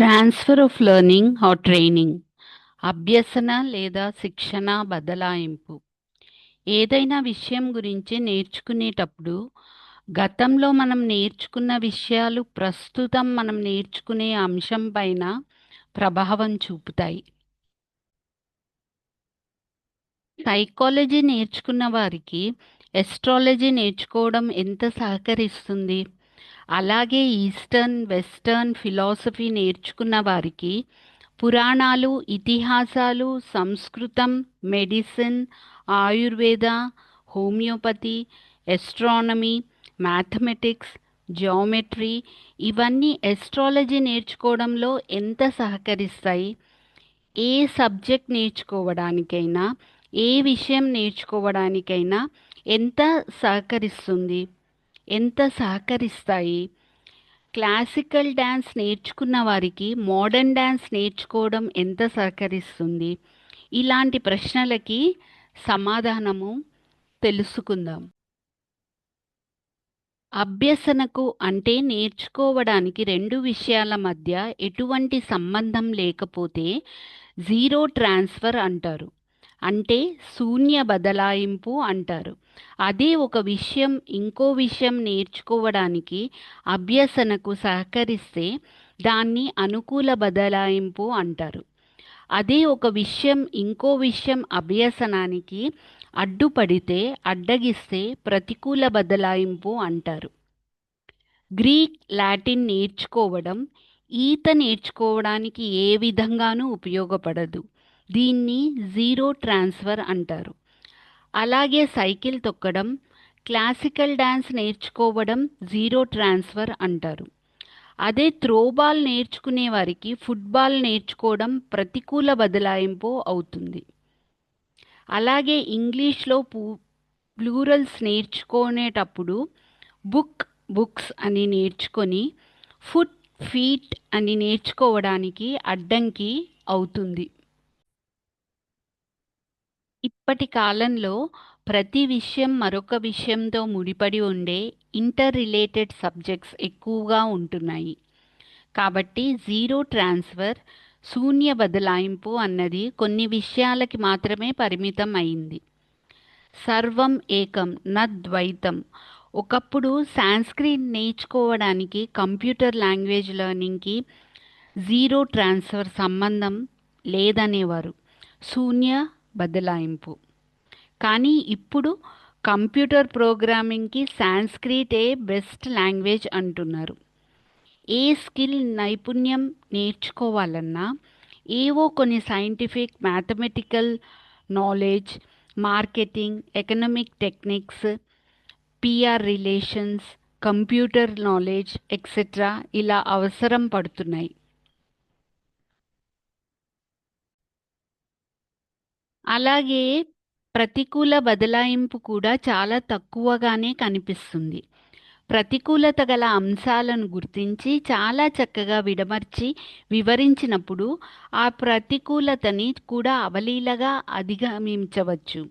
Transfer of learning or training అభ్యసన లేదా శిక్షణ బదలాయింపు. ఏదైనా విషయం గురించి నేర్చుకునేటప్పుడు గతంలో మనం నేర్చుకున్న విషయాలు ప్రస్తుతం మనం నేర్చుకునే అంశం పైన ప్రభావం చూపుతాయి. సైకాలజీ నేర్చుకున్న వారికి ఎస్ట్రాలజీ నేర్చుకోవడం ఎంత సహకరిస్తుంది? అలాగే ఈస్టర్న్, వెస్టర్న్ ఫిలాసఫీ నేర్చుకున్న వారికి పురాణాలు, ఇతిహాసాలు, సంస్కృతం, medicine, Ayurveda, homeopathy, astronomy, mathematics, geometry ఇవన్నీ ఎస్ట్రాలజీ నేర్చుకోవడంలో ఎంత సహకరిస్తాయి? ఏ సబ్జెక్ట్ నేర్చుకోవడానికైనా, ఏ విషయం నేర్చుకోవడానికైనా ఎంత సహకరిస్తుంది? ఎంత సహకరిస్తాయి? క్లాసికల్ డ్యాన్స్ నేర్చుకున్న వారికి మోడర్న్ డ్యాన్స్ నేర్చుకోవడం ఎంత సహకరిస్తుంది? ఇలాంటి ప్రశ్నలకి సమాధానము తెలుసుకుందాం. అభ్యసనకు అంటే నేర్చుకోవడానికి రెండు విషయాల మధ్య ఎటువంటి సంబంధం లేకపోతే జీరో ట్రాన్స్ఫర్ అంటారు. అంటే శూన్య బదలాయింపు అంటారు. అదే ఒక విషయం ఇంకో విషయం నేర్చుకోవడానికి అభ్యసనకు సహకరిస్తే దాన్ని అనుకూల బదలాయింపు అంటారు. అదే ఒక విషయం ఇంకో విషయం అభ్యసనానికి అడ్డుపడితే అడ్డగిస్తే ప్రతికూల బదలాయింపు అంటారు. గ్రీక్, లాటిన్ నేర్చుకోవడం ఈత నేర్చుకోవడానికి ఏ విధంగానూ ఉపయోగపడదు. దీన్ని జీరో ట్రాన్స్ఫర్ అంటారు. అలాగే సైకిల్ తొక్కడం, క్లాసికల్ డ్యాన్స్ నేర్చుకోవడం జీరో ట్రాన్స్ఫర్ అంటారు. అదే త్రోబాల్ నేర్చుకునే వారికి ఫుట్బాల్ నేర్చుకోవడం ప్రతికూల బదలాయింపు అవుతుంది. అలాగే ఇంగ్లీష్లో ప్లూరల్స్ నేర్చుకునేటప్పుడు బుక్, బుక్స్ అని నేర్చుకొని ఫుట్, ఫీట్ అని నేర్చుకోవడానికి అడ్డంకి అవుతుంది. ఇప్పటి కాలంలో ప్రతి విషయం మరొక విషయంతో ముడిపడి ఉండే ఇంటర్ రిలేటెడ్ సబ్జెక్ట్స్ ఎక్కువగా ఉంటున్నాయి. కాబట్టి జీరో ట్రాన్స్ఫర్, శూన్య బదలాయింపు అన్నది కొన్ని విషయాలకి మాత్రమే పరిమితం అయింది. సర్వం ఏకం నద్వైతం. ఒకప్పుడు సాంస్క్రిట్ నేర్చుకోవడానికి కంప్యూటర్ లాంగ్వేజ్ లెర్నింగ్కి జీరో ట్రాన్స్ఫర్ సంబంధం లేదనేవారు, శూన్య బదలాయింపు. కానీ ఇప్పుడు కంప్యూటర్ ప్రోగ్రామింగ్కి సాంస్క్రిటే బెస్ట్ లాంగ్వేజ్ అంటున్నారు. ఏ స్కిల్, నైపుణ్యం నేర్చుకోవాలన్నా ఏవో కొన్ని scientific, mathematical knowledge, marketing, economic techniques, PR relations, computer knowledge etcetera ఇలా అవసరం పడుతున్నాయి. అలాగే ప్రతికూల బదలాయింపు కూడా చాలా తక్కువగానే కనిపిస్తుంది. ప్రతికూలత గల అంశాలను గుర్తించి చాలా చక్కగా విడమర్చి వివరించినప్పుడు ఆ ప్రతికూలతని కూడా అవలీలగా అధిగమించవచ్చు.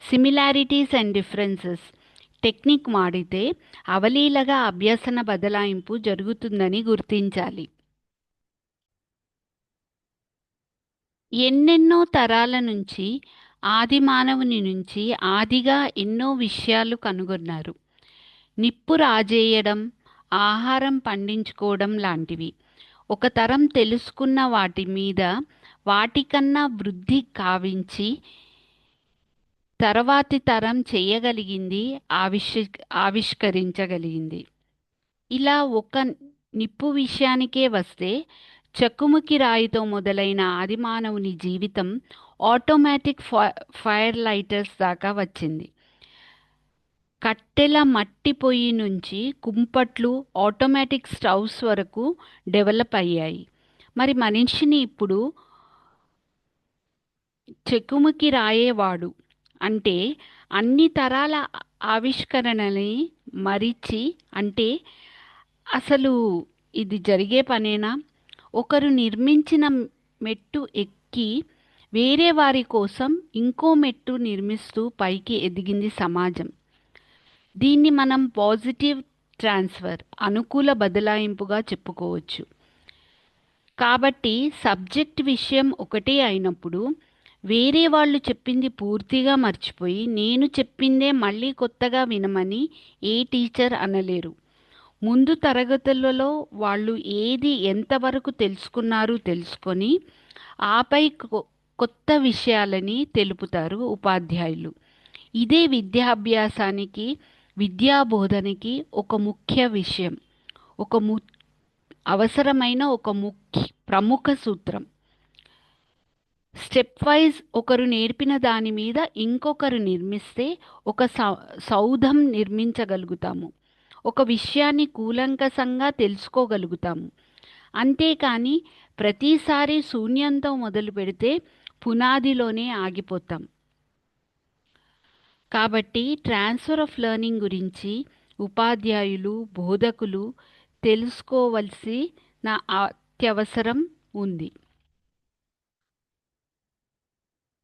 సిమిలారిటీస్ అండ్ డిఫరెన్సెస్ టెక్నిక్ వాడితే అవలీలగా అభ్యసన బదలాయింపు జరుగుతుందని గుర్తించాలి. ఎన్నెన్నో తరాల నుంచి, ఆది మానవుని నుంచి ఆదిగా ఎన్నో విషయాలు కనుగొన్నారు. నిప్పు రాజేయడం, ఆహారం పండించుకోవడం లాంటివి. ఒక తరం తెలుసుకున్న వాటి మీద వాటికన్నా వృద్ధి కావించి తర్వాతి తరం చేయగలిగింది, ఆవిష్కరించగలిగింది. ఇలా ఒక నిప్పు విషయానికే వస్తే చెక్కుముకి రాయితో మొదలైన ఆదిమానవుని జీవితం ఆటోమేటిక్ ఫైర్ లైటర్స్ దాకా వచ్చింది. కట్టెల మట్టి పొయ్యి నుంచి కుంపట్లు, ఆటోమేటిక్ స్టవ్స్ వరకు డెవలప్ అయ్యాయి. మరి మనిషిని ఇప్పుడు చెక్కుముకి రాయేవాడు అంటే అన్ని తరాల ఆవిష్కరణని మరిచి, అంటే అసలు ఇది జరిగే పనేనా? ఒకరు నిర్మించిన మెట్టు ఎక్కి వేరే వారి కోసం ఇంకో మెట్టు నిర్మిస్తూ పైకి ఎదిగింది సమాజం. దీన్ని మనం పాజిటివ్ ట్రాన్స్ఫర్, అనుకూల బదలాయింపుగా చెప్పుకోవచ్చు. కాబట్టి సబ్జెక్ట్ విషయం ఒకటే అయినప్పుడు వేరే వాళ్ళు చెప్పింది పూర్తిగా మర్చిపోయి నేను చెప్పిందే మళ్ళీ కొత్తగా వినమని ఏ టీచర్ అనలేరు. ముందు తరగతులలో వాళ్ళు ఏది ఎంతవరకు తెలుసుకున్నారు తెలుసుకొని ఆపై కొత్త విషయాలని తెలుపుతారు ఉపాధ్యాయులు. ఇదే విద్యాభ్యాసానికి విద్యాబోధనకి ఒక ముఖ్య విషయం, ఒక అవసరమైన ఒక ప్రముఖ సూత్రం. స్టెప్ వైజ్ ఒకరు నేర్పిన దాని మీద ఇంకొకరు నిర్మిస్తే ఒక సౌధం నిర్మించగలుగుతాము, ఒక విషయాన్ని కూలంకషంగా తెలుసుకోగలుగుతాము. అంతేకాని ప్రతిసారి శూన్యంతో మొదలు పెడితే పునాదిలోనే ఆగిపోతాం. కాబట్టి ట్రాన్స్ఫర్ ఆఫ్ లెర్నింగ్ గురించి ఉపాధ్యాయులు బోధకులు తెలుసుకోవలసిన అత్యవసరం ఉంది.